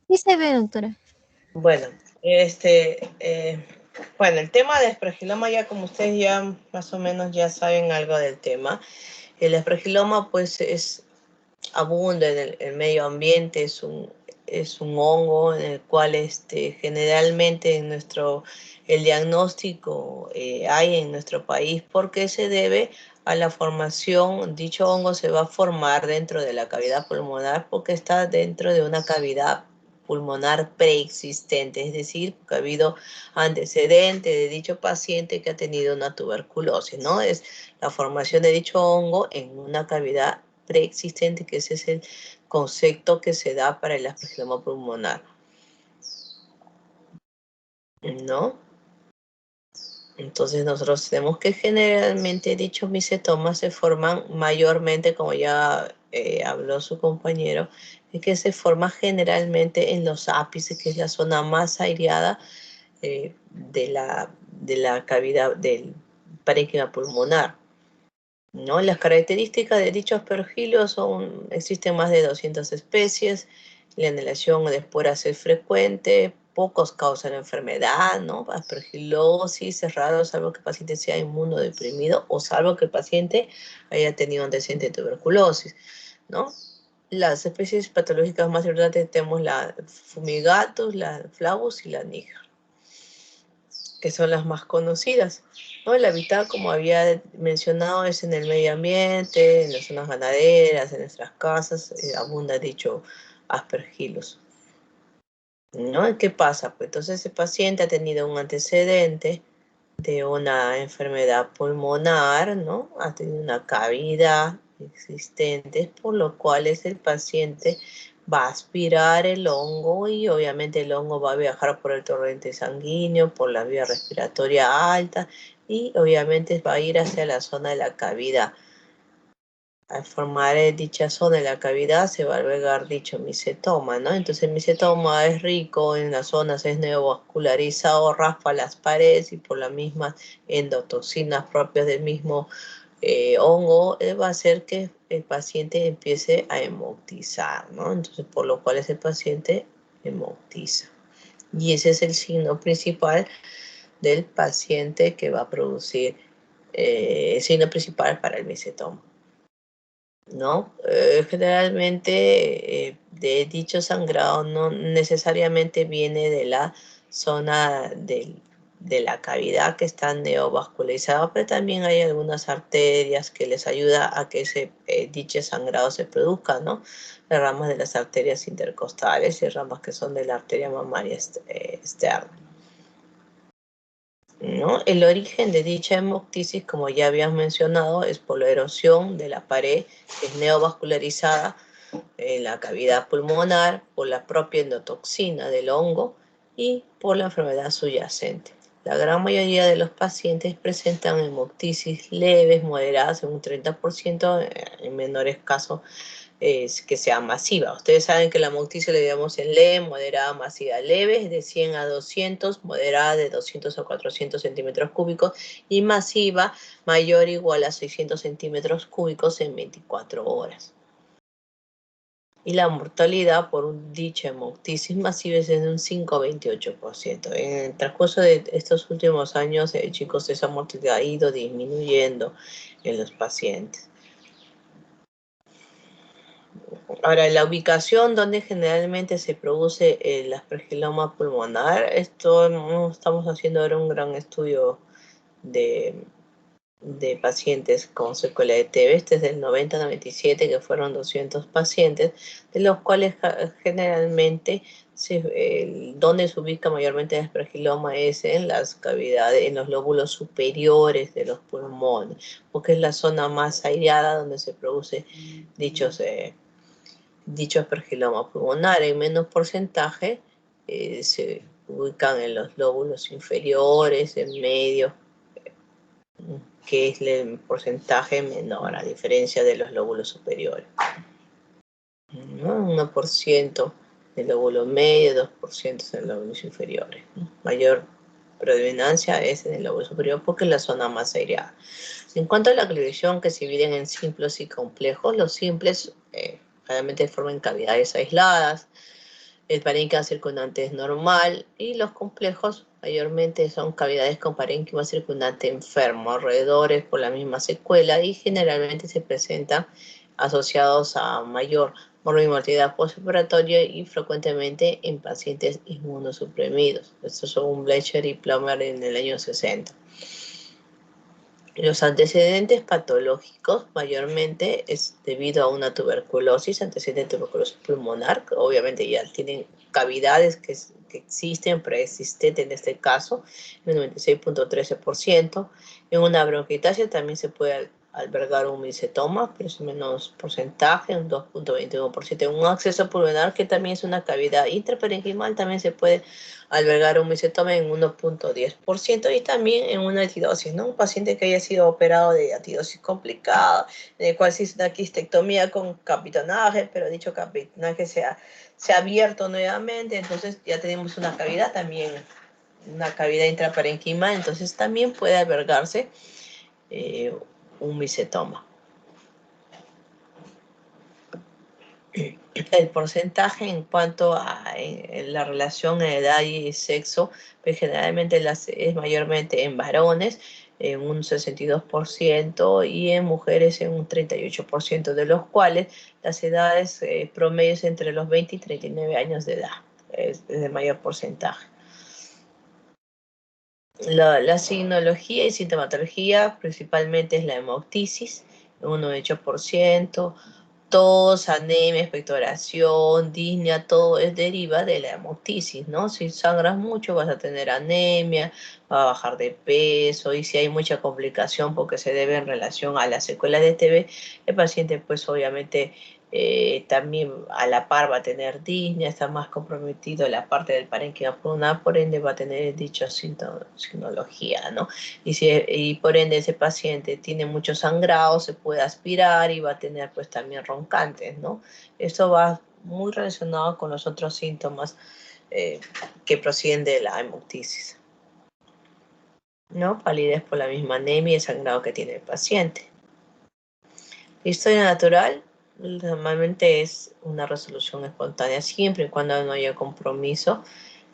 Sí se ve, doctora. Bueno, bueno, el tema de aspergiloma, ya como ustedes ya más o menos ya saben algo del tema, el aspergiloma pues abunda en el medio ambiente, es un hongo en el cual generalmente el diagnóstico hay en nuestro país porque se debe a la formación. Dicho hongo se va a formar dentro de la cavidad pulmonar porque está dentro de una cavidad pulmonar preexistente, es decir, que ha habido antecedente de dicho paciente que ha tenido una tuberculosis, ¿no? Es la formación de dicho hongo en una cavidad preexistente, que ese es el concepto que se da para el aspergiloma pulmonar, ¿no? Entonces nosotros tenemos que generalmente dichos micetomas se forman mayormente, como ya habló su compañero, es que se forma generalmente en los ápices, que es la zona más aireada de la cavidad del parénquima pulmonar, ¿no? Las características de dichos aspergilos existen más de 200 especies, la inhalación de esporas es frecuente, pocos causan enfermedad, ¿no? Aspergilosis es raro, salvo que el paciente sea inmunodeprimido o salvo que el paciente haya tenido antecedente de tuberculosis, ¿no? Las especies patológicas más importantes tenemos la Fumigatus, la Flavus y la Niger, que son las más conocidas, ¿no? El hábitat, como había mencionado, es en el medio ambiente, en las zonas ganaderas, en nuestras casas, abunda dicho aspergillus, ¿no? ¿Qué pasa? Pues entonces ese paciente ha tenido un antecedente de una enfermedad pulmonar, ¿no? Ha tenido una cavidad existente, por lo cual el paciente va a aspirar el hongo y obviamente el hongo va a viajar por el torrente sanguíneo, por la vía respiratoria alta y obviamente va a ir hacia la zona de la cavidad. Al formar dicha zona de la cavidad se va a albergar dicho micetoma, ¿no? Entonces el micetoma es rico en las zonas, es neovascularizado, raspa las paredes y por las mismas endotoxinas propias del mismo hongo va a hacer que el paciente empiece a hemoptizar, ¿no? Entonces por lo cual ese paciente hemoptiza. Y ese es el signo principal del paciente que va a producir el signo principal para el micetoma, ¿no? Generalmente de dicho sangrado no necesariamente viene de la zona de la cavidad que está neovascularizada, pero también hay algunas arterias que les ayuda a que dicho sangrado se produzca, ¿no? Las ramas de las arterias intercostales y ramas que son de la arteria mamaria externa, ¿no? El origen de dicha hemoptisis, como ya habíamos mencionado, es por la erosión de la pared, que es neovascularizada en la cavidad pulmonar, por la propia endotoxina del hongo y por la enfermedad subyacente. La gran mayoría de los pacientes presentan hemoptisis leves, moderadas, en un 30%, en menores casos que sea masiva. Ustedes saben que la hemoptisia le dividimos en leve, moderada, masiva. Leve es de 100 a 200, moderada de 200 a 400 centímetros cúbicos y masiva mayor o igual a 600 centímetros cúbicos en 24 horas. Y la mortalidad por dicha hemoptisis masiva es de un 5 a 28%. En el transcurso de estos últimos años, chicos, esa mortalidad ha ido disminuyendo en los pacientes. Ahora, la ubicación donde generalmente se produce el aspergiloma pulmonar, esto no estamos haciendo ahora un gran estudio de pacientes con secuela de TB, este es del 90-97, que fueron 200 pacientes, de los cuales generalmente donde se ubica mayormente el aspergiloma es en las cavidades, en los lóbulos superiores de los pulmones, porque es la zona más aireada donde se produce dicho aspergiloma pulmonar. En menos porcentaje se ubican en los lóbulos inferiores, en medio, que es el porcentaje menor, a diferencia de los lóbulos superiores, ¿no? 1% del lóbulo medio, 2% en los lóbulos inferiores, ¿no? Mayor predominancia es en el lóbulo superior porque es la zona más aireada. En cuanto a la clasificación, que se dividen en simples y complejos, los simples realmente forman cavidades aisladas, El parénquima circundante es normal y los complejos mayormente son cavidades con parénquima circundante enfermo, roedores por la misma secuela y generalmente se presentan asociados a mayor morbimortalidad postoperatoria y frecuentemente en pacientes inmunosuprimidos. Esto son Blecher y Plummer en el año 60. Los antecedentes patológicos mayormente es debido a una tuberculosis, antecedente de tuberculosis pulmonar, que obviamente ya tienen cavidades que existen, preexistentes en este caso, en el 96.13%. En una bronquitis también se puede albergar un micetoma, pero es menos porcentaje, un 2.21%. En un acceso pulmonar, que también es una cavidad intraparenquimal, también se puede albergar un micetoma en 1.10% y también en una etidosis, ¿no? Un paciente que haya sido operado de etidosis complicada, en el cual se hizo una quistectomía con capitonaje, pero dicho capitonaje se ha abierto nuevamente, entonces ya tenemos una cavidad también, una cavidad intraparenquimal, entonces también puede albergarse un micetoma. El porcentaje en cuanto a la relación edad y sexo, pues generalmente es mayormente en varones, en un 62% y en mujeres en un 38%, de los cuales las edades promedios entre los 20 y 39 años de edad, es el mayor porcentaje. La signología y sintomatología principalmente es la hemoptisis, un 8%, tos, anemia, expectoración, disnea, todo es deriva de la hemoptisis, ¿no? Si sangras mucho vas a tener anemia, va a bajar de peso y si hay mucha complicación porque se debe en relación a la secuela de TB, el paciente pues obviamente también a la par va a tener disnea, está más comprometido la parte del parénquima pulmonar, por ende va a tener dicha signología, ¿no? Y por ende ese paciente tiene mucho sangrado, se puede aspirar y va a tener pues también roncantes, ¿no? Esto va muy relacionado con los otros síntomas que proceden de la hemoptisis, ¿no? Palidez por la misma anemia y el sangrado que tiene el paciente. La historia natural normalmente es una resolución espontánea siempre y cuando no haya compromiso.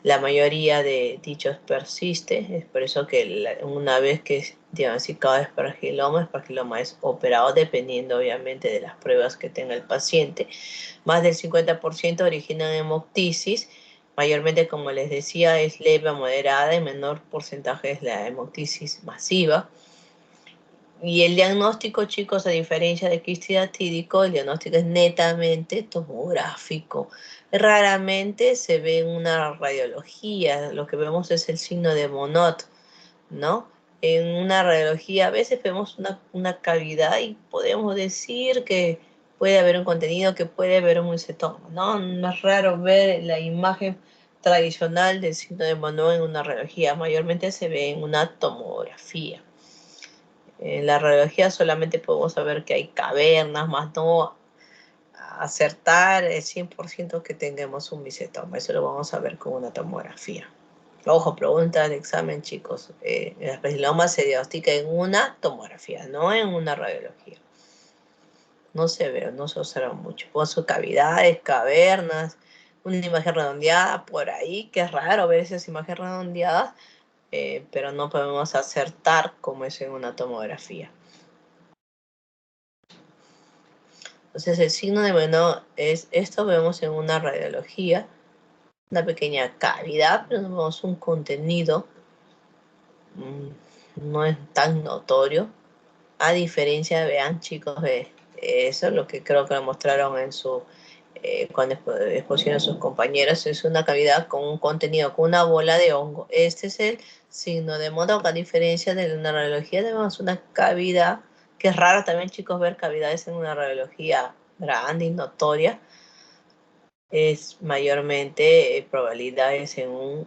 La mayoría de dichos persiste, es por eso que una vez que es diagnosticado aspergiloma es operado dependiendo obviamente de las pruebas que tenga el paciente. Más del 50% originan hemoptisis, mayormente como les decía es leve a moderada y menor porcentaje es la hemoptisis masiva. Y el diagnóstico, chicos, a diferencia de quistidatídico, el diagnóstico es netamente tomográfico. Raramente se ve en una radiología, lo que vemos es el signo de Monod, ¿no? En una radiología a veces vemos una cavidad y podemos decir que puede haber un contenido, que puede haber un micetoma, ¿no? No es raro ver la imagen tradicional del signo de Monod en una radiología, mayormente se ve en una tomografía. En la radiología solamente podemos saber que hay cavernas, más no acertar el 100% que tengamos un micetoma. Eso lo vamos a ver con una tomografía. Ojo, pregunta de examen, chicos. El aspergiloma se diagnostica en una tomografía, no en una radiología. No se ve, no se observa mucho. Son cavidades, cavernas, una imagen redondeada por ahí, que es raro ver esas imágenes redondeadas, pero no podemos acertar como es en una tomografía. Entonces el signo de Monod es, esto vemos en una radiología, una pequeña cavidad, pero no vemos un contenido, no es tan notorio, a diferencia, vean chicos, de eso es lo que creo que lo mostraron en su, cuando expusieron sus compañeros, es una cavidad con un contenido, con una bola de hongo. Este es el signo de Monod, a diferencia de una radiología, tenemos una cavidad, que es raro también chicos ver cavidades en una radiología grande y notoria, es mayormente probabilidades en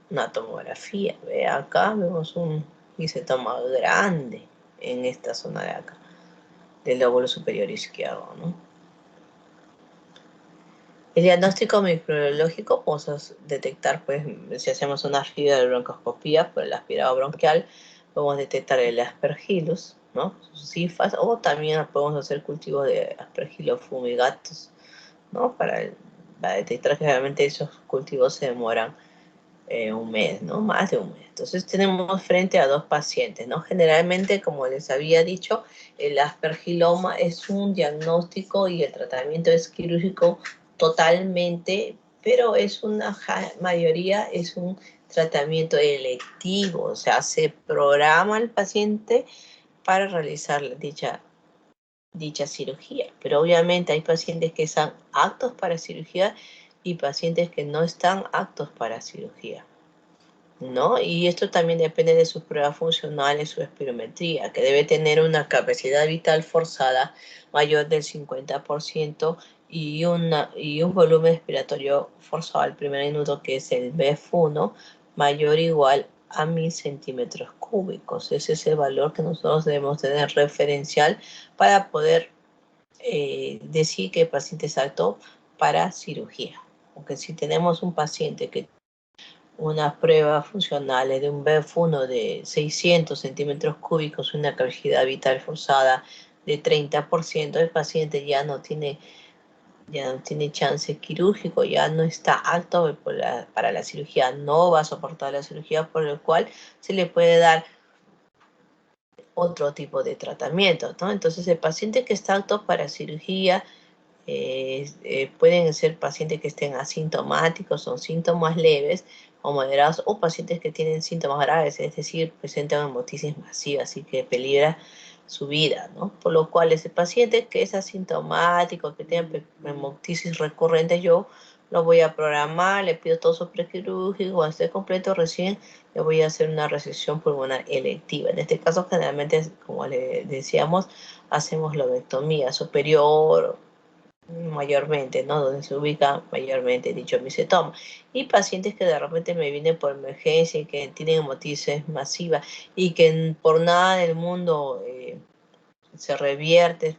una tomografía. Ve acá vemos un micetoma grande en esta zona de acá, del lóbulo superior izquierdo, ¿no? El diagnóstico microbiológico podemos detectar, pues, si hacemos una broncoscopía por el aspirado bronquial, podemos detectar el Aspergillus, ¿no? Sus cifras, o también podemos hacer cultivos de Aspergillus fumigatus, ¿no? Para va a detectar que realmente esos cultivos se demoran un mes, ¿no? Más de un mes. Entonces tenemos frente a dos pacientes, ¿no? Generalmente, como les había dicho, el aspergiloma es un diagnóstico y el tratamiento es quirúrgico totalmente, pero es una mayoría, es un tratamiento electivo, o sea, se programa al paciente para realizar dicha cirugía. Pero obviamente hay pacientes que están aptos para cirugía y pacientes que no están aptos para cirugía, ¿no? Y esto también depende de sus pruebas funcionales, su espirometría, que debe tener una capacidad vital forzada mayor del 50% y un volumen expiratorio forzado al primer minuto, que es el BF1, mayor o igual a 1000 centímetros cúbicos. Ese es el valor que nosotros debemos tener referencial para poder decir que el paciente es apto para cirugía. Aunque si tenemos un paciente que unas pruebas funcionales de un BF1 de 600 centímetros cúbicos, una capacidad vital forzada de 30%, el paciente ya no tiene chance quirúrgico, ya no está apto para la cirugía, no va a soportar la cirugía, por lo cual se le puede dar otro tipo de tratamiento, ¿no? Entonces, el paciente que está apto para cirugía pueden ser pacientes que estén asintomáticos, son síntomas leves o moderados, o pacientes que tienen síntomas graves, es decir, presentan hemoptisis masiva, así que peligra su vida, ¿no? Por lo cual, ese paciente que es asintomático, que tiene hemoptisis recurrente, yo lo voy a programar, le pido todo su prequirúrgico, cuando esté completo recién le voy a hacer una resección pulmonar electiva. En este caso, generalmente, como le decíamos, hacemos lobectomía superior mayormente, ¿no? Donde se ubica mayormente dicho micetoma. Y pacientes que de repente me vienen por emergencia y que tienen hemoptisis masiva y que por nada del mundo se revierte,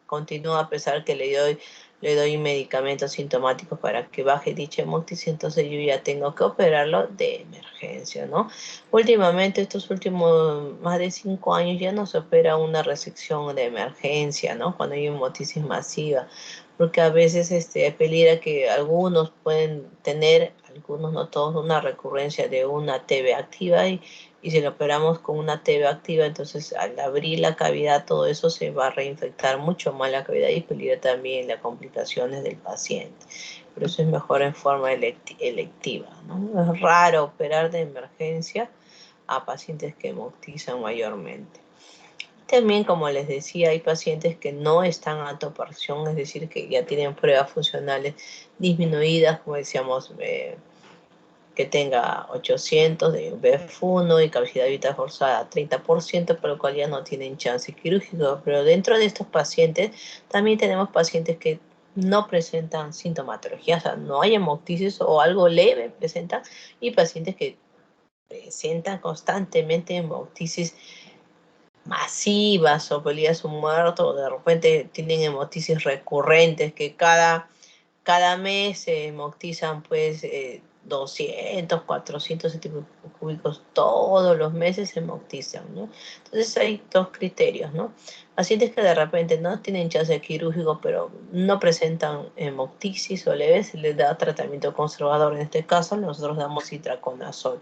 continúa a pesar que le doy medicamentos sintomáticos para que baje dicha hemoptisis, entonces yo ya tengo que operarlo de emergencia, ¿no? Últimamente, estos últimos más de 5 años, ya no se opera una resección de emergencia, ¿no? Cuando hay hemoptisis masiva, porque a veces peligra que algunos pueden tener, algunos no todos, una recurrencia de una TB activa y si lo operamos con una TB activa, entonces al abrir la cavidad, todo eso se va a reinfectar mucho más la cavidad y peligra también las complicaciones del paciente. Por eso es mejor en forma electiva, ¿no? Es raro operar de emergencia a pacientes que hemoptizan mayormente. También, como les decía, hay pacientes que no están a operación, es decir, que ya tienen pruebas funcionales disminuidas, como decíamos, que tenga 800 de BF1 y capacidad vital forzada 30%, por lo cual ya no tienen chance quirúrgico. Pero dentro de estos pacientes también tenemos pacientes que no presentan sintomatología, o sea, no hay hemoptisis o algo leve presentan, y pacientes que presentan constantemente hemoptisis masivas o peleas un muerto, o de repente tienen hemoptisis recurrentes que cada mes se hemoptizan pues 200, 400 centímetros cúbicos, todos los meses se hemoptizan, ¿no? Entonces hay dos criterios, ¿no? Pacientes que de repente no tienen chance quirúrgico, pero no presentan hemoptisis o leves, se les da tratamiento conservador. En este caso, nosotros damos itraconazol.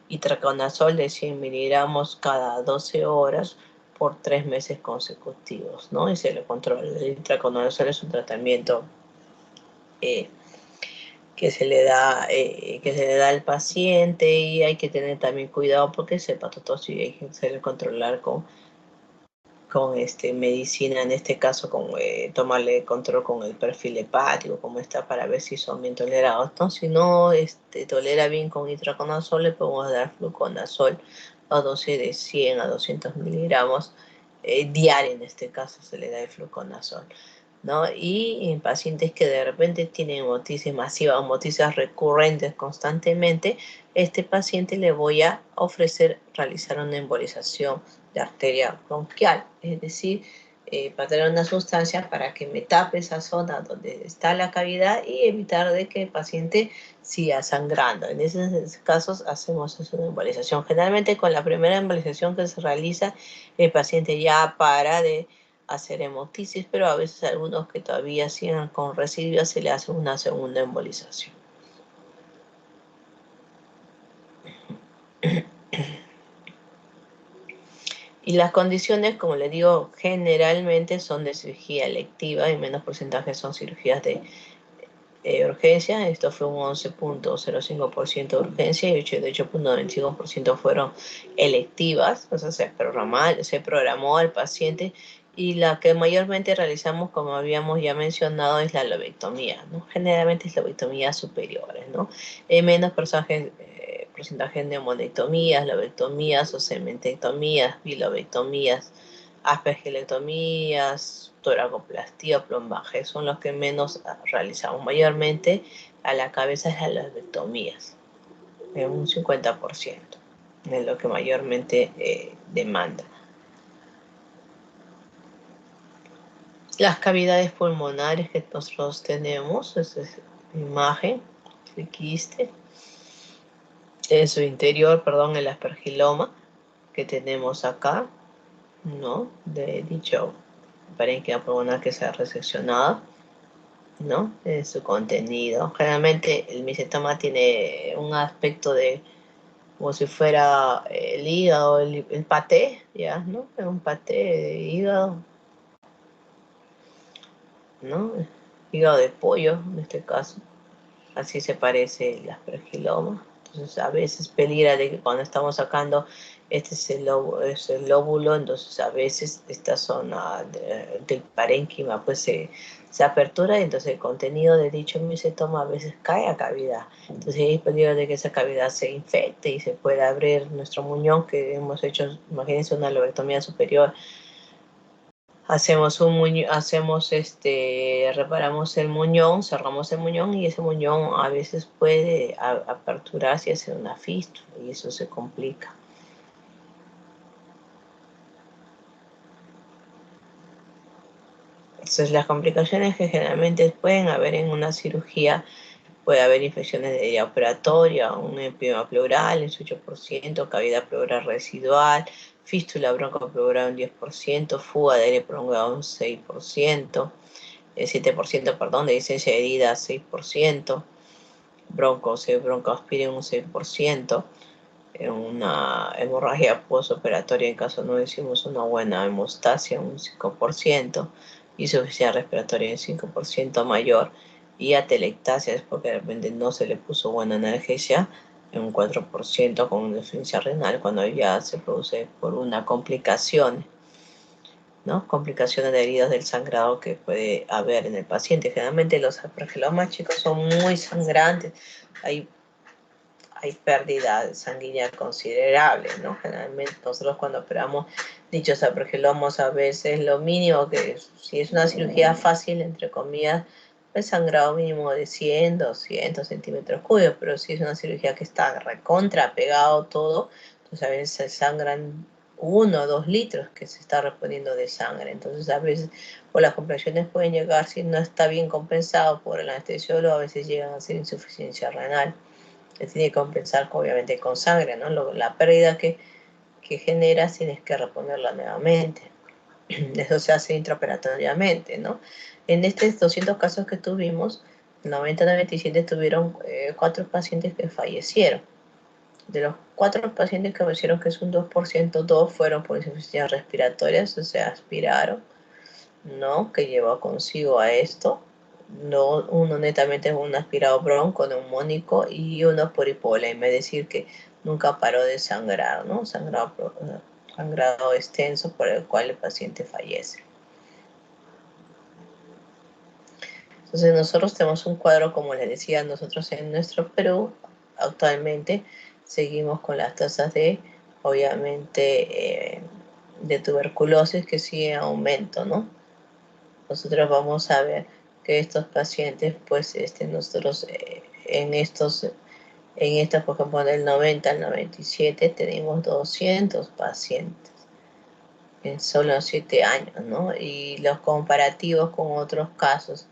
Itraconazol de 100 miligramos cada 12 horas por 3 meses consecutivos, ¿no? Y se le controla. El itraconazol es un tratamiento eh, que se le da al paciente, y hay que tener también cuidado porque es hepatotóxico y hay que hacer controlar con medicina, en este caso con tomarle control con el perfil hepático, como está, para ver si son bien tolerados, ¿no? Si no tolera bien con itraconazol, le podemos dar fluconazol a dosis de 100 a 200 miligramos diario, en este caso se le da el fluconazol, ¿no? Y en pacientes que de repente tienen hemoptisis masiva o hemoptisis recurrentes constantemente, este paciente le voy a ofrecer realizar una embolización de arteria bronquial, es decir, para tener una sustancia para que me tape esa zona donde está la cavidad y evitar de que el paciente siga sangrando. En esos casos hacemos una embolización. Generalmente con la primera embolización que se realiza, el paciente ya para de hacer hemotisis, pero a veces a algunos que todavía siguen con residuos se le hace una segunda embolización. Y las condiciones, como les digo, generalmente son de cirugía electiva y menos porcentaje son cirugías de urgencia. Esto fue un 11.05% de urgencia y 8.95% fueron electivas. O sea, se programó al paciente y la que mayormente realizamos, como habíamos ya mencionado, es la lobectomía, ¿no? Generalmente es lobectomías superiores, ¿no? Menos porcentaje de neumonectomías, lobectomías o cementectomías, bilobectomías, aspergilectomías, toracoplastia, plombaje, son los que menos realizamos. Mayormente a la cabeza es las lobectomías, en un 50%, es lo que mayormente demanda. Las cavidades pulmonares que nosotros tenemos, esa es la imagen, el quiste, en su interior, perdón, el aspergiloma que tenemos acá, ¿no? De dicho parénquima pulmonar que se ha reseccionado, ¿no? En su contenido. Generalmente el mesentoma tiene un aspecto de como si fuera el hígado, el paté, ¿ya? ¿No? Un paté de hígado, ¿no? Hígado de pollo, en este caso. Así se parece el aspergiloma. Entonces, a veces peligra de que cuando estamos sacando, este es el lóbulo, entonces a veces esta zona del parénquima pues se apertura y entonces el contenido de dicho mesentoma a veces cae a cavidad. Entonces hay peligro de que esa cavidad se infecte y se pueda abrir nuestro muñón que hemos hecho, imagínense una lobectomía superior. Hacemos reparamos el muñón, cerramos el muñón y ese muñón a veces puede aperturarse y hacer una fístula y eso se complica. Entonces las complicaciones que generalmente pueden haber en una cirugía, puede haber infecciones de vía operatoria, un edema pleural en su 8%, cavidad pleural residual, fístula broncopleural un 10%, fuga de aire prolongado un 6%. 7%, perdón, de licencia de herida 6%, broncoaspirina un 6%, una hemorragia postoperatoria en caso no decimos una buena hemostasia un 5%, insuficiencia respiratoria un 5% mayor, y atelectasia es porque de repente no se le puso buena analgesia en un 4% con una insuficiencia renal cuando ya se produce por una complicación, ¿no? Complicaciones de heridas del sangrado que puede haber en el paciente. Generalmente los aspergilomas, chicos, son muy sangrantes. Hay pérdida sanguínea considerable, ¿no? Generalmente nosotros cuando operamos dichos aspergilomos a veces lo mínimo que si es una cirugía fácil, entre comillas, el sangrado mínimo de 100, 200 centímetros cúbicos, pero si es una cirugía que está recontra pegado todo, entonces a veces se sangran 1 o 2 litros que se está reponiendo de sangre. Entonces a veces por las complicaciones pueden llegar, si no está bien compensado por el anestesiólogo, a veces llegan a ser insuficiencia renal. Se tiene que compensar obviamente con sangre, ¿no? La pérdida que generas tienes que reponerla nuevamente. Eso se hace intraoperatoriamente, ¿no? En estos 200 casos que tuvimos, 90-97 tuvieron 4 pacientes que fallecieron. De los 4 pacientes que fallecieron, que es un 2%, 2 fueron por insuficiencia respiratoria, o sea, aspiraron, ¿no? Que llevó consigo a esto. No, uno netamente es un aspirado bronconeumónico y uno por hipovolemia, es decir, que nunca paró de sangrar, ¿no? Sangrado extenso por el cual el paciente fallece. Entonces nosotros tenemos un cuadro, como les decía, nosotros en nuestro Perú actualmente seguimos con las tasas de, obviamente, de tuberculosis que sigue en aumento, ¿no? Nosotros vamos a ver que estos pacientes, pues, nosotros en estos, por ejemplo, del 90 al 97 tenemos 200 pacientes en solo 7 años, ¿no? Y los comparativos con otros casos,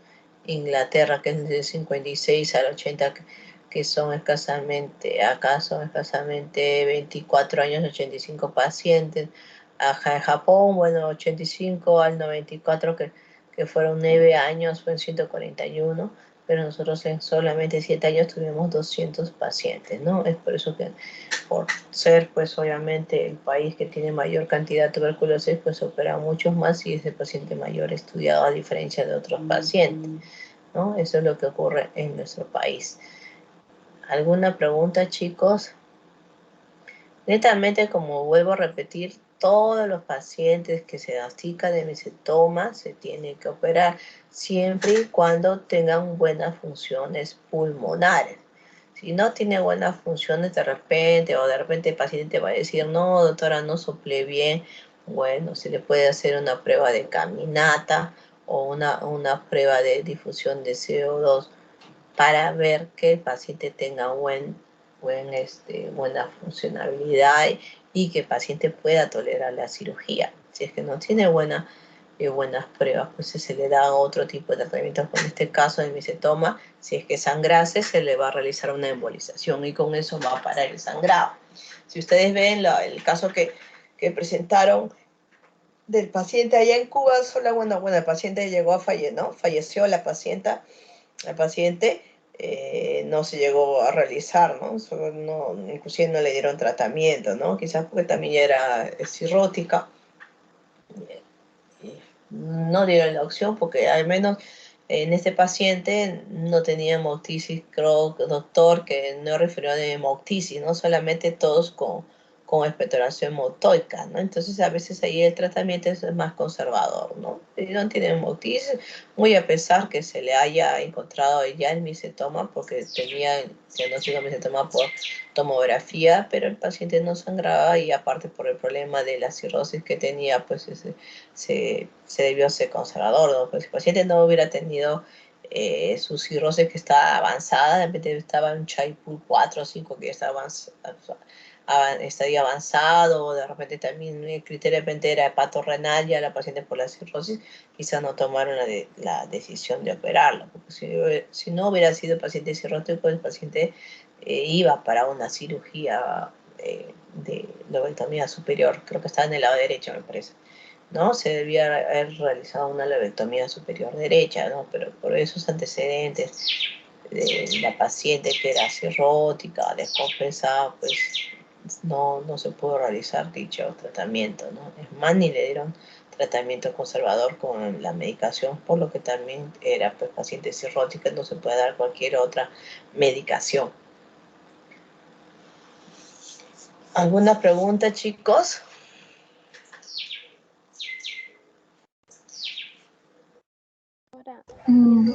Inglaterra, que es de 56 al 80, que son escasamente, acá son escasamente 24 años, 85 pacientes, Ajá, en Japón, bueno, 85 al 94, que fueron 9 años, fue en 141, pero nosotros en solamente 7 años tuvimos 200 pacientes, ¿no? Es por eso que, por ser, pues, obviamente, el país que tiene mayor cantidad de tuberculosis, pues, opera muchos más y ese paciente mayor estudiado a diferencia de otros pacientes, ¿no? Eso es lo que ocurre en nuestro país. ¿Alguna pregunta, chicos? Netamente, como vuelvo a repetir, todos los pacientes que se diagnostican de mesotoma se tienen que operar siempre y cuando tengan buenas funciones pulmonares. Si no tiene buenas funciones de repente, o de repente el paciente va a decir, no, doctora, no soplé bien, bueno, se le puede hacer una prueba de caminata o una prueba de difusión de CO2 para ver que el paciente tenga buena funcionalidad y que el paciente pueda tolerar la cirugía. Si es que no tiene buenas pruebas, pues se le da otro tipo de tratamiento. En este caso de mesotoma, si es que sangrase, se le va a realizar una embolización y con eso va a parar el sangrado. Si ustedes ven el caso que presentaron del paciente allá en Cuba, el paciente llegó a fallecer, ¿no? Falleció la paciente, no se llegó a realizar, ¿no? Inclusive no le dieron tratamiento, ¿no? Quizás porque también ya era cirrótica. No dieron la opción porque al menos en este paciente no tenía hemoptisis, creo, doctor, que no refirió de hemoptisis, ¿no? Solamente todos con expectoración motoica, ¿no? Entonces a veces ahí el tratamiento es más conservador, ¿no? Y no tiene hemoptisis, muy a pesar que se le haya encontrado ya el mesotoma, porque tenía diagnóstico de mesotoma por tomografía, pero el paciente no sangraba y aparte por el problema de la cirrosis que tenía, pues se debió ser conservador, ¿no? Pues si el paciente no hubiera tenido su cirrosis que está avanzada, de repente estaba en Child-Pugh 4 o 5 que está estaría avanzado, o de repente también el criterio de repente era hepatorrenal ya la paciente por la cirrosis, quizás no tomaron la decisión de operarla, porque si no hubiera sido paciente cirrótico, el paciente iba para una cirugía de lobectomía superior, creo que está en el lado derecho, me parece. ¿No? Se debía haber realizado una lobectomía superior derecha, ¿no? Pero por esos antecedentes de la paciente que era cirrótica, descompensada, pues no se pudo realizar dicho tratamiento, ¿no? Es más, ni le dieron tratamiento conservador con la medicación, por lo que también era pues paciente cirrótica, no se puede dar cualquier otra medicación. ¿Alguna pregunta, chicos?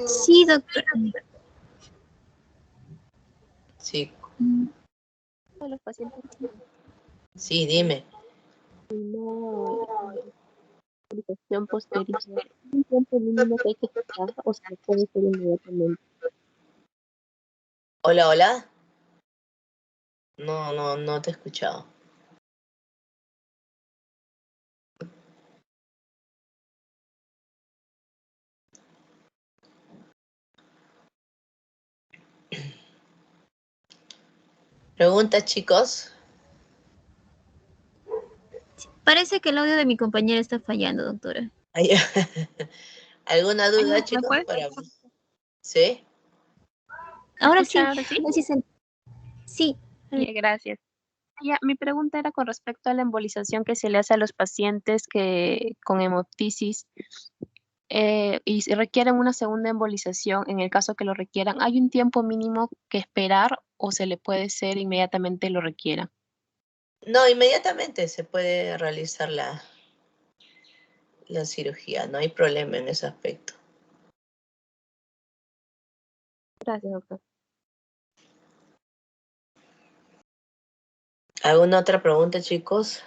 Sí, doctora. Sí. Los pacientes Sí, dime. no embolización posterior, un tiempo mínimo que hay que esperar o se puede hacer inmediatamente. Hola, hola. No te he escuchado. Preguntas, chicos. Parece que el audio de mi compañera está fallando, doctora. ¿Alguna duda, ¿Me chicos? puedes ¿Sí? Ahora sí, escuchar? Sí. ahora sí sí. Ya, gracias. Ya, mi pregunta era con respecto a la embolización que se le hace a los pacientes que con hemoptisis y si requieren una segunda embolización, en el caso que lo requieran, ¿hay un tiempo mínimo que esperar o se le puede hacer inmediatamente lo requieran? No, inmediatamente se puede realizar la cirugía, no hay problema en ese aspecto. Gracias, doctor. ¿Alguna otra pregunta, chicos?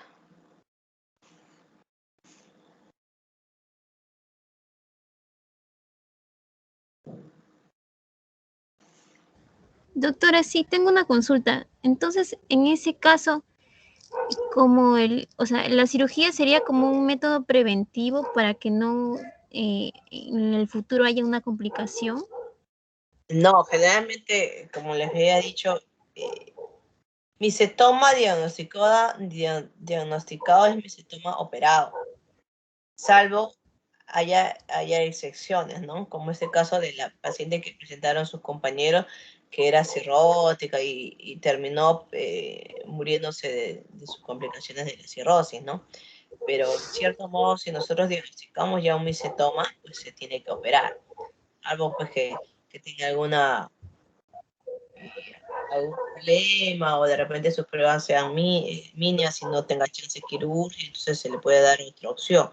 Doctora, sí, tengo una consulta. Entonces, en ese caso, como la cirugía sería como un método preventivo para que no en el futuro haya una complicación. No, generalmente, como les había dicho, Micetoma diagnosticado es micetoma operado, salvo haya excepciones, ¿no? Como este caso de la paciente que presentaron sus compañeros, que era cirrótica y terminó muriéndose de sus complicaciones de la cirrosis, ¿no? Pero en cierto modo, si nosotros diagnosticamos ya un micetoma, pues se tiene que operar. Algo pues que tenga algún problema o de repente sus pruebas sean minias y no tenga chance quirúrgica, entonces se le puede dar otra opción.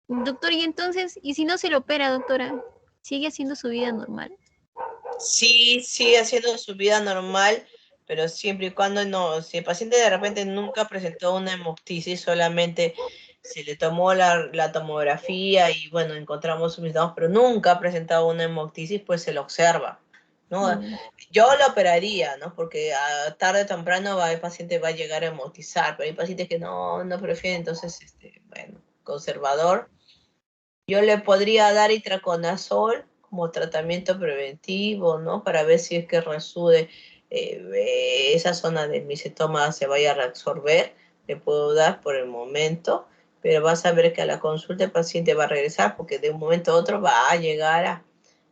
Doctor, y entonces, ¿y si no se lo opera, doctora? ¿Sigue haciendo su vida normal? Sí, sigue haciendo su vida normal, pero siempre y cuando no, si el paciente de repente nunca presentó una hemoptisis, solamente se le tomó la tomografía y bueno, encontramos sus síntomas, pero nunca ha presentado una hemoptisis, pues se lo observa, ¿no? Yo lo operaría, ¿no? Porque tarde o temprano el paciente va a llegar a hemotizar, pero hay pacientes que no prefieren, entonces, bueno, conservador. Yo le podría dar itraconazol como tratamiento preventivo, ¿no? Para ver si es que resude esa zona del micetoma se vaya a reabsorber. Le puedo dar por el momento, pero vas a ver que a la consulta el paciente va a regresar porque de un momento a otro va a llegar a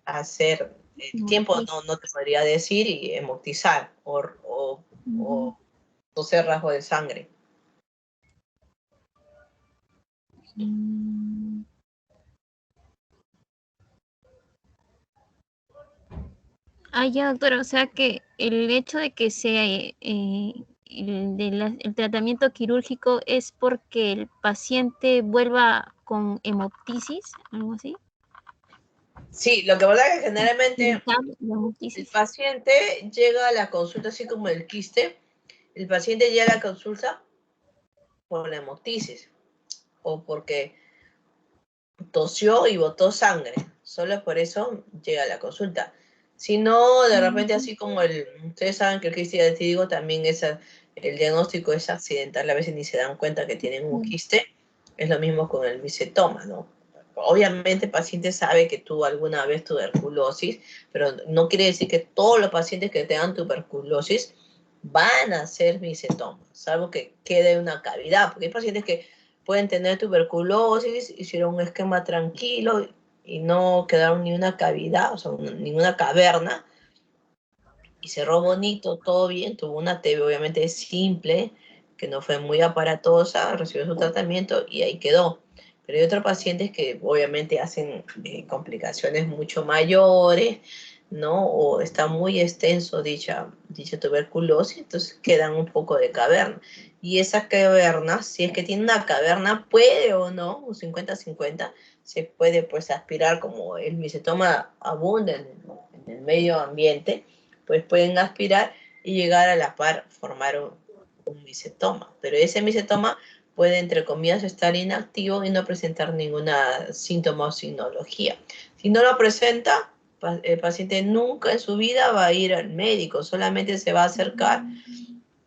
hacer el tiempo, no te podría decir, y hemotizar o toser rasgo de sangre. Ya, doctora, o sea que el hecho de que sea el tratamiento quirúrgico es porque el paciente vuelva con hemoptisis, algo así. Sí, lo que pasa es que generalmente Evitar la el hemoptisis. paciente llega a la consulta así como el quiste, el paciente llega a la consulta por la hemoptisis o porque tosió y botó sangre, solo por eso llega a la consulta. Si no, de repente así como ustedes saben que el quiste digestídico también el diagnóstico es accidental, a veces ni se dan cuenta que tienen un quiste, es lo mismo con el micetoma, ¿no? Obviamente el paciente sabe que tuvo alguna vez tuberculosis, pero no quiere decir que todos los pacientes que tengan tuberculosis van a ser micetoma, salvo que quede una cavidad, porque hay pacientes que pueden tener tuberculosis, hicieron un esquema tranquilo y no quedaron ni una cavidad, o sea, ninguna caverna, y cerró bonito, todo bien, tuvo una TB obviamente simple, que no fue muy aparatosa, recibió su tratamiento y ahí quedó. Pero hay otros pacientes que obviamente hacen complicaciones mucho mayores, ¿no? O está muy extenso dicha tuberculosis, entonces quedan un poco de caverna. Y esa caverna, si es que tiene una caverna, puede o no, un 50-50, se puede pues aspirar como el micetoma abunda en el medio ambiente, pues pueden aspirar y llegar a la par formar un micetoma. Pero ese micetoma puede, entre comillas, estar inactivo y no presentar ninguna síntoma o signología. Si no lo presenta, el paciente nunca en su vida va a ir al médico, solamente se va a acercar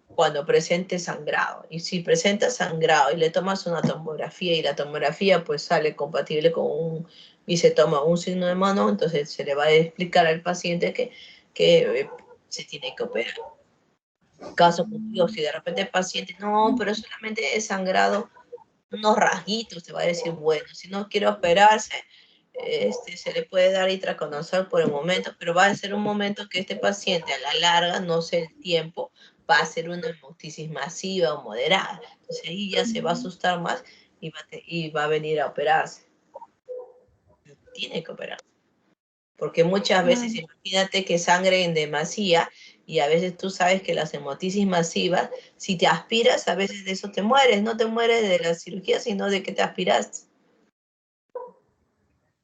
cuando presente sangrado. Y si presenta sangrado y le tomas una tomografía y la tomografía pues sale compatible con un micetoma o un signo de mano, entonces se le va a explicar al paciente que se tiene que operar. Caso contigo, si de repente el paciente, no, pero solamente es sangrado, unos rasguitos, te va a decir, bueno, si no quiere operarse, se le puede dar itraconazol por el momento, pero va a ser un momento que este paciente a la larga, no sé el tiempo, va a hacer una hemoptisis masiva o moderada. Entonces ahí ya se va a asustar más y va a venir a operarse. Tiene que operar. Porque muchas veces, imagínate que sangre en demasía, y a veces tú sabes que las hemoptisis masivas, si te aspiras, a veces de eso te mueres. No te mueres de la cirugía, sino de que te aspiraste.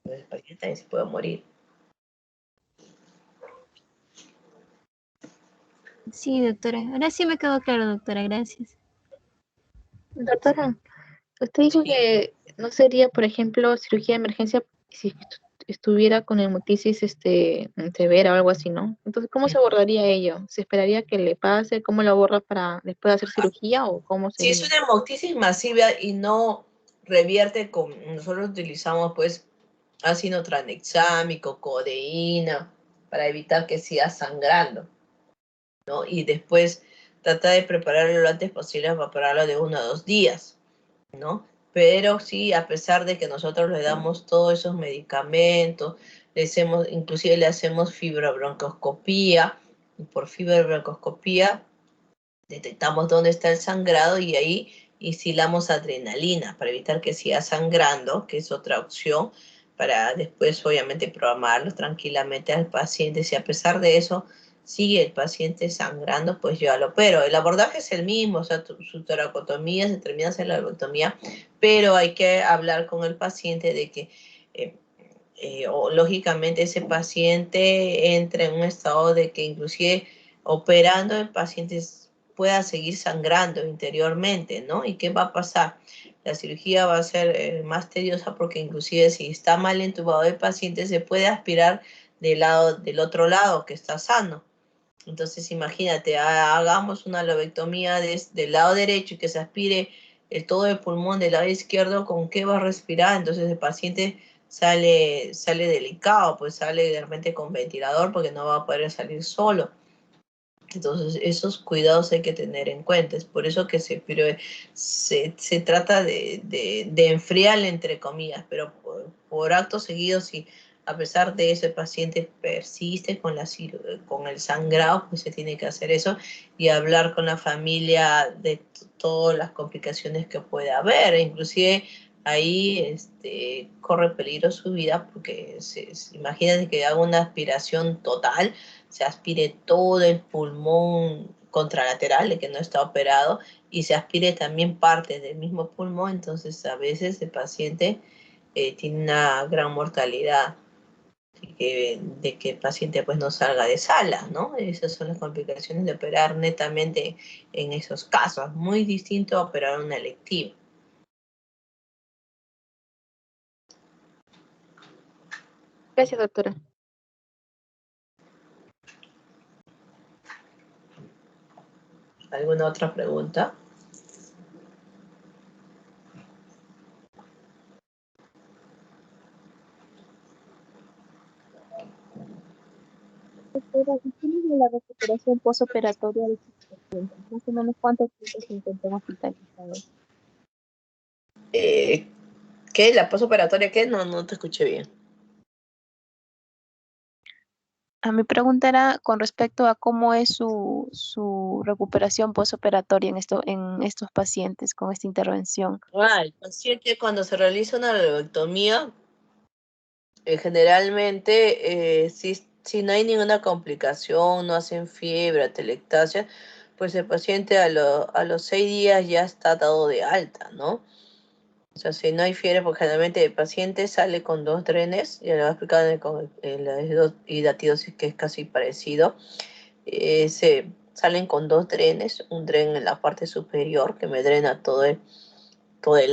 El paciente también se puede morir. Sí, doctora. Ahora sí me quedó claro, doctora. Gracias. Doctora, usted dijo que no sería, por ejemplo, cirugía de emergencia si estuviera con hemoptisis severa o algo así, ¿no? Entonces, ¿cómo se abordaría ello? ¿Se esperaría que le pase? ¿Cómo lo aborda para después de hacer cirugía o cómo Si es sería? una hemoptisis masiva y no revierte nosotros utilizamos pues ácido tranexámico, codeína, para evitar que siga sangrando. ¿no? Y después trata de prepararlo lo antes posible para prepararlo de 1 a 2 días, ¿no? Pero sí, a pesar de que nosotros le damos todos esos medicamentos, inclusive le hacemos fibrobroncoscopía, y por fibrobroncoscopía detectamos dónde está el sangrado y ahí instilamos adrenalina para evitar que siga sangrando, que es otra opción, para después obviamente programarlo tranquilamente al paciente. Si a pesar de eso sigue el paciente sangrando, pues yo lo opero. El abordaje es el mismo, o sea, su toracotomía se termina en la lobotomía, pero hay que hablar con el paciente de que lógicamente ese paciente entra en un estado de que inclusive operando el paciente pueda seguir sangrando interiormente, ¿no? ¿Y qué va a pasar? La cirugía va a ser más tediosa porque inclusive si está mal entubado el paciente se puede aspirar del otro lado que está sano. Entonces imagínate, hagamos una lobectomía del lado derecho y que se aspire todo el pulmón del lado izquierdo, ¿con qué va a respirar? Entonces el paciente sale delicado, pues sale de repente con ventilador porque no va a poder salir solo. Entonces esos cuidados hay que tener en cuenta. Es por eso que se trata de enfriarle entre comillas, pero por acto seguido, si a pesar de eso el paciente persiste con el sangrado, pues se tiene que hacer eso y hablar con la familia de todas las complicaciones que puede haber. Inclusive ahí corre peligro su vida porque imagínate que haga una aspiración total, se aspire todo el pulmón contralateral, el que no está operado, y se aspire también parte del mismo pulmón, entonces a veces el paciente tiene una gran mortalidad de que el paciente pues no salga de sala, ¿no? Esas son las complicaciones de operar netamente en esos casos, muy distinto a operar una electiva. Gracias, doctora. ¿Alguna otra pregunta? Doctora, ¿y cómo es la recuperación postoperatoria de estos pacientes? Más o menos cuánto tiempo se encuentran hospitalizados. ¿Qué? ¿La postoperatoria qué? No te escuché bien. A mi pregunta era con respecto a cómo es su recuperación postoperatoria en estos pacientes con esta intervención. El paciente cuando se realiza una lobectomía, generalmente, si no hay ninguna complicación, no hacen fiebre, atelectasia, pues el paciente a los 6 días ya está dado de alta, ¿no? O sea, si no hay fiebre, porque generalmente el paciente sale con 2 drenes, ya le voy a explicar con la hidatidosis, que es casi parecido. Salen con 2 drenes, un dren en la parte superior que me drena todo el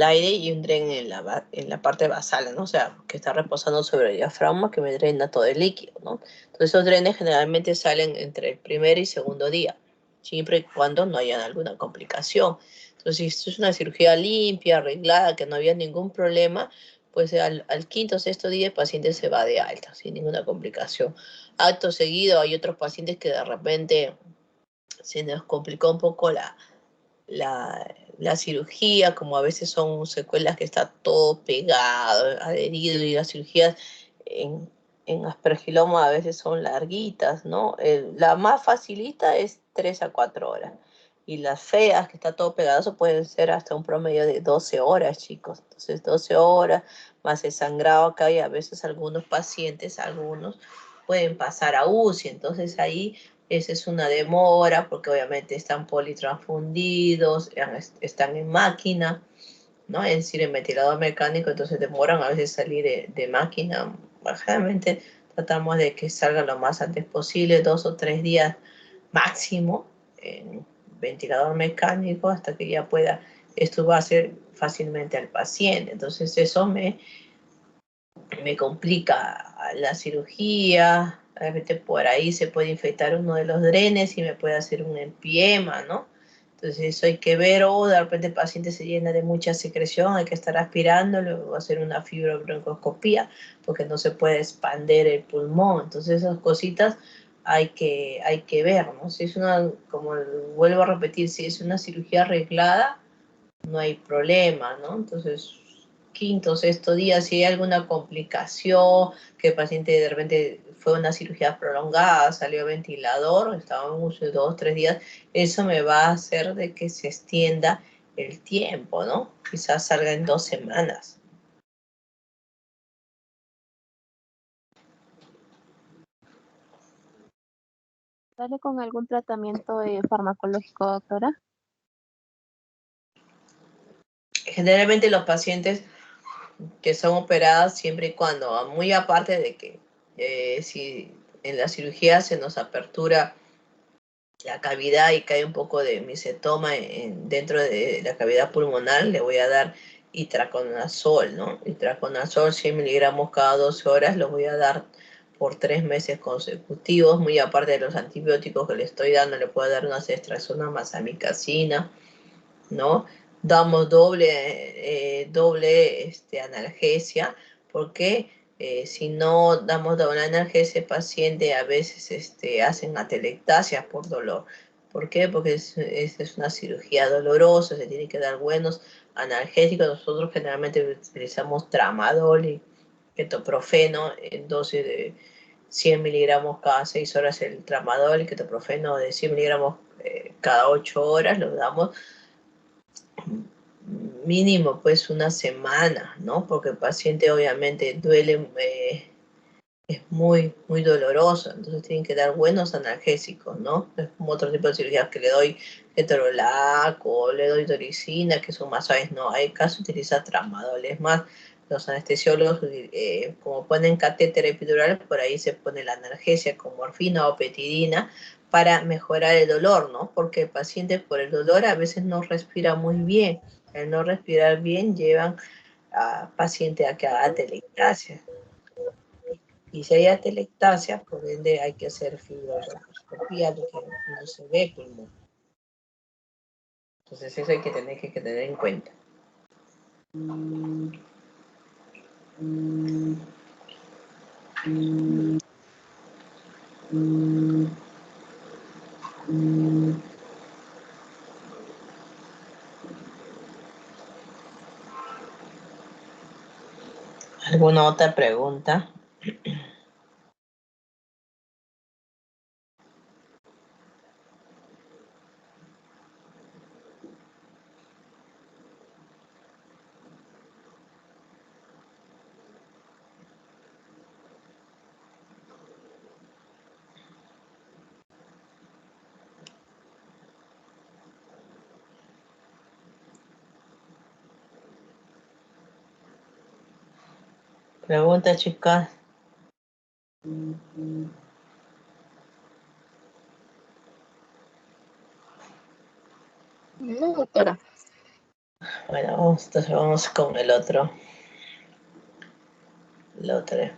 aire y un dren en la parte basal, ¿no? O sea, que está reposando sobre el diafragma que me drena todo el líquido, ¿no? Entonces esos drenes generalmente salen entre el primer y segundo día, siempre y cuando no haya alguna complicación. Entonces, si esto es una cirugía limpia, arreglada, que no había ningún problema, pues al quinto o sexto día el paciente se va de alta, sin ninguna complicación. Acto seguido hay otros pacientes que de repente se nos complicó un poco la cirugía, como a veces son secuelas que está todo pegado, adherido, y las cirugías en aspergiloma a veces son larguitas, ¿no? La más facilita es 3 a 4 horas. Y las feas, que está todo pegado, eso pueden ser hasta un promedio de 12 horas, chicos. Entonces, 12 horas, más el sangrado que hay, a veces algunos pacientes, pueden pasar a UCI. Entonces, ahí esa es una demora porque obviamente están politransfundidos, están en máquina, ¿no? Es decir, en ventilador mecánico, entonces demoran a veces salir de máquina. Generalmente tratamos de que salga lo más antes posible, 2 o 3 días máximo en ventilador mecánico hasta que ya pueda extubarse fácilmente al paciente. Entonces eso me complica la cirugía. De repente por ahí se puede infectar uno de los drenes y me puede hacer un empiema, ¿no? Entonces eso hay que ver, o de repente el paciente se llena de mucha secreción, hay que estar aspirando, luego hacer una fibrobroncoscopía porque no se puede expander el pulmón. Entonces esas cositas hay que ver, ¿no? Si es una, como vuelvo a repetir, si es una cirugía arreglada, no hay problema, ¿no? Entonces, quinto, sexto día, si hay alguna complicación, que el paciente de repente fue una cirugía prolongada, salió ventilador, estaba en uso 2, 3 días, eso me va a hacer de que se extienda el tiempo, ¿no? Quizás salga en 2 semanas. ¿Sale con algún tratamiento farmacológico, doctora? Generalmente los pacientes que son operadas siempre y cuando, muy aparte de que si en la cirugía se nos apertura la cavidad y cae un poco de mesentoma dentro de la cavidad pulmonar, le voy a dar itraconazol, ¿no? Itraconazol 100 miligramos cada 12 horas, lo voy a dar por 3 meses consecutivos, muy aparte de los antibióticos que le estoy dando, le puedo dar una ceftriaxona más amicacina, ¿no? Damos doble analgesia, porque si no damos doble analgesia, el paciente a veces hacen atelectasia por dolor. ¿Por qué? Porque es una cirugía dolorosa, se tiene que dar buenos analgésicos. Nosotros generalmente utilizamos tramadol y ketoprofeno en dosis de 100 miligramos cada 6 horas el tramadol, y ketoprofeno de 100 miligramos cada 8 horas, lo damos mínimo pues una semana, ¿no? Porque el paciente obviamente duele, es muy, muy doloroso, entonces tienen que dar buenos analgésicos, ¿no? Es como otro tipo de cirugías que le doy ketorolac o le doy doricina, que son más suaves, no, hay caso utiliza tramadol, es más, los anestesiólogos, como ponen catéter epidural, por ahí se pone la analgesia con morfina o petidina para mejorar el dolor, ¿no? Porque el paciente por el dolor a veces no respira muy bien. El no respirar bien llevan a paciente a que haga atelectasia. Y si hay atelectasia, por ende hay que hacer fibroscopía porque no se ve pulmón. Entonces eso hay que tener en cuenta. ¿Alguna otra pregunta? Pregunta, chicas. No, doctora. Bueno, entonces vamos con el otro. El otro.